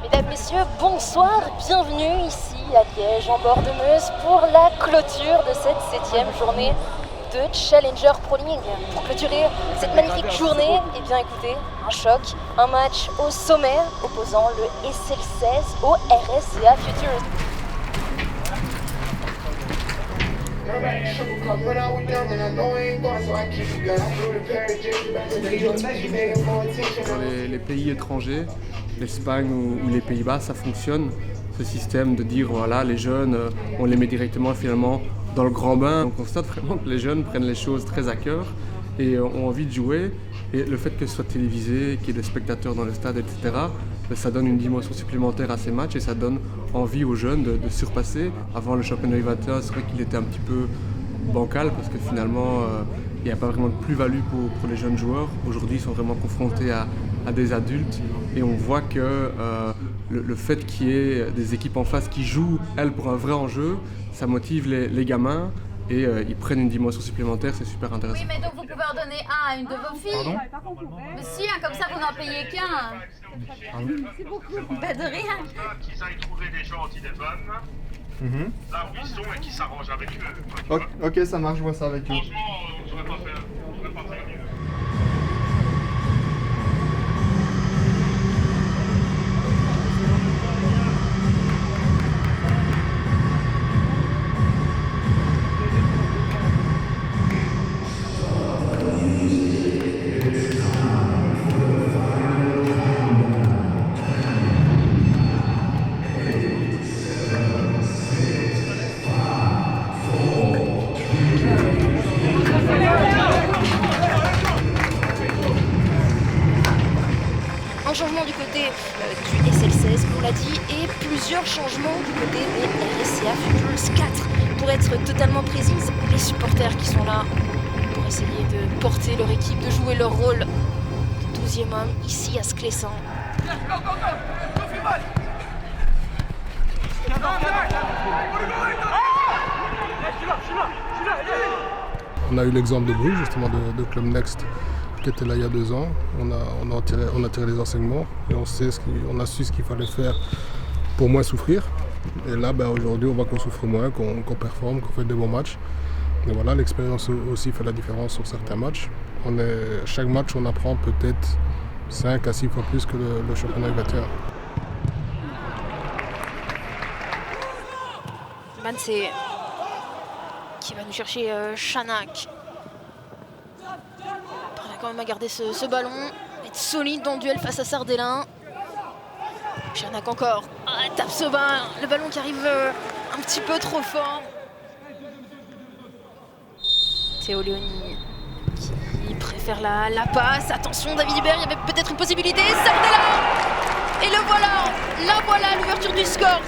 Mesdames, Messieurs, bonsoir, bienvenue ici à Liège, en bord de Meuse, pour la clôture de cette 7e journée de Challenger Pro League. Pour clôturer cette magnifique journée, eh bien écoutez, un choc, un match au sommet opposant le SL16 au RSCA Futures. Dans les pays étrangers, l'Espagne ou les Pays-Bas, ça fonctionne, ce système de dire voilà, les jeunes, on les met directement finalement dans le grand bain. On constate vraiment que les jeunes prennent les choses très à cœur et ont envie de jouer. Et le fait que ce soit télévisé, qu'il y ait des spectateurs dans le stade, etc., ça donne une dimension supplémentaire à ces matchs et ça donne envie aux jeunes de surpasser. Avant le championnat U21, c'est vrai qu'il était un petit peu bancal parce que finalement il n'y a pas vraiment de plus-value pour les jeunes joueurs. Aujourd'hui, ils sont vraiment confrontés à des adultes et on voit que le fait qu'il y ait des équipes en face qui jouent, elles, pour un vrai enjeu, ça motive les gamins et ils prennent une dimension supplémentaire, c'est super intéressant. Oui, mais donc vous pouvez en donner un à une de vos filles. Pardon ? Mais si, comme ça vous n'en payez qu'un. C'est beaucoup. Pas de rien. Qu'ils aillent trouver des gens au téléphone, là où ils sont et qui s'arrangent avec eux. Ok, ça marche, je vois ça avec eux. Franchement, on ne saurait pas faire mieux. Un changement du côté du SL16, on l'a dit, et plusieurs changements du côté des RSCA Futures 4. Pour être totalement précise, les supporters qui sont là pour essayer de porter leur équipe, de jouer leur rôle de 12e homme ici à Sclessin. On a eu l'exemple de Bruges, justement, de Club Next, qui était là il y a 2 ans. On a tiré les enseignements et on a su ce qu'il fallait faire pour moins souffrir. Et là, aujourd'hui, on voit qu'on souffre moins, qu'on performe, qu'on fait des bons matchs. Et voilà, l'expérience aussi fait la différence sur certains matchs. Chaque match, on apprend peut-être 5 à 6 fois plus que le championnat U21. Manse qui va nous chercher Chanak. On a quand même à garder ce ballon, être solide dans le duel face à Sardellin. Chanak encore, tape Soba, le ballon qui arrive un petit peu trop fort. Théo Léoni qui préfère la passe. Attention, David Hubert, il y avait peut-être une possibilité. Sardellin. Et la voilà, l'ouverture du score.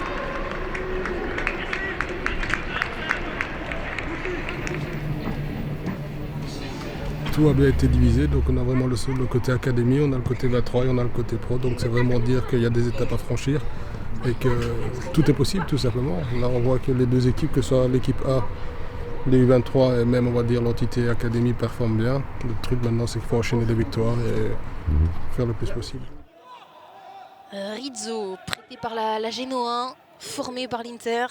Tout a bien été divisé, donc on a vraiment le côté académie, on a le côté 23 et on a le côté pro. Donc c'est vraiment dire qu'il y a des étapes à franchir et que tout est possible tout simplement. Là on voit que les deux équipes, que ce soit l'équipe A, les U23 et même on va dire l'entité académie performent bien. Le truc maintenant c'est qu'il faut enchaîner des victoires et faire le plus possible. Rizzo, prêté par la Genoa, formé par l'Inter.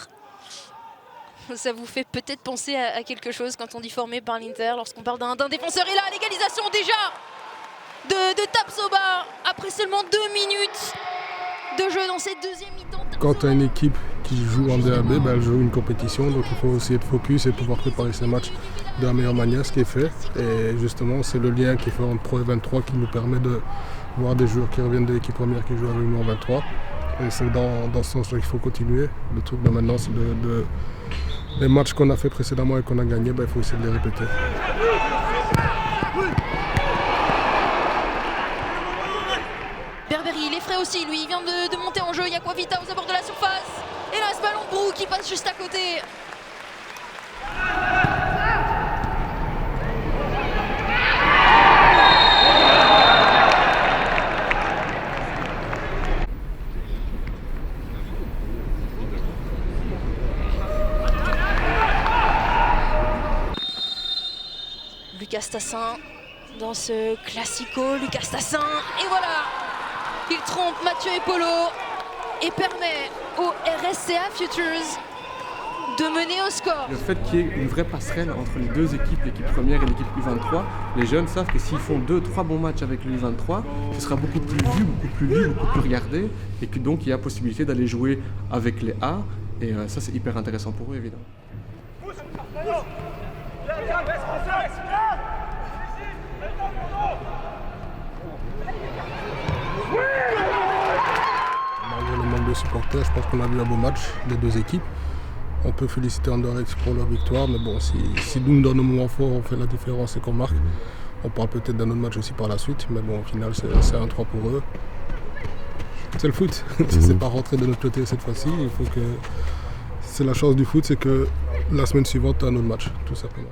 Ça vous fait peut-être penser à quelque chose quand on dit formé par l'Inter, lorsqu'on parle d'un défenseur. Et là, l'égalisation déjà de Tapsoba, après seulement 2 minutes de jeu dans cette deuxième mi-temps. Quand tu as une équipe qui joue en DAB, elle joue une compétition, donc il faut aussi être focus et pouvoir préparer ses matchs de la meilleure manière, ce qui est fait. Et justement, c'est le lien qui fait entre Pro et 23 qui nous permet de voir des joueurs qui reviennent de l'équipe première qui jouent avec nous en 23. Et c'est dans ce sens-là qu'il faut continuer. Le truc maintenant, c'est les matchs qu'on a fait précédemment et qu'on a gagné, il faut essayer de les répéter. Berberi, il est frais aussi, lui, il vient de monter en jeu. Il y a Quavita aux abords de la surface. Et là, ce ballon de Brou qui passe juste à côté. Lucas Tassin dans ce classico. Lucas Tassin, et voilà, il trompe Mathieu et Polo. et permet au RSCA Futures de mener au score. Le fait qu'il y ait une vraie passerelle entre les deux équipes, l'équipe première et l'équipe U23, les jeunes savent que s'ils font 2-3 bons matchs avec le U23, ce sera beaucoup plus vu, beaucoup plus lu, beaucoup plus regardé, et que donc il y a possibilité d'aller jouer avec les A, et ça c'est hyper intéressant pour eux évidemment. Malgré le manque de supporters, je pense qu'on a vu un beau match des deux équipes. On peut féliciter Anderlecht pour leur victoire, mais bon, si nous, dans nos moments forts, on fait la différence et qu'on marque, on parle peut-être d'un autre match aussi par la suite, mais bon, au final, c'est 1-3 pour eux. C'est le foot, c'est pas rentré de notre côté cette fois-ci. Il faut que... C'est la chance du foot, c'est que la semaine suivante, tu as un autre match, tout simplement.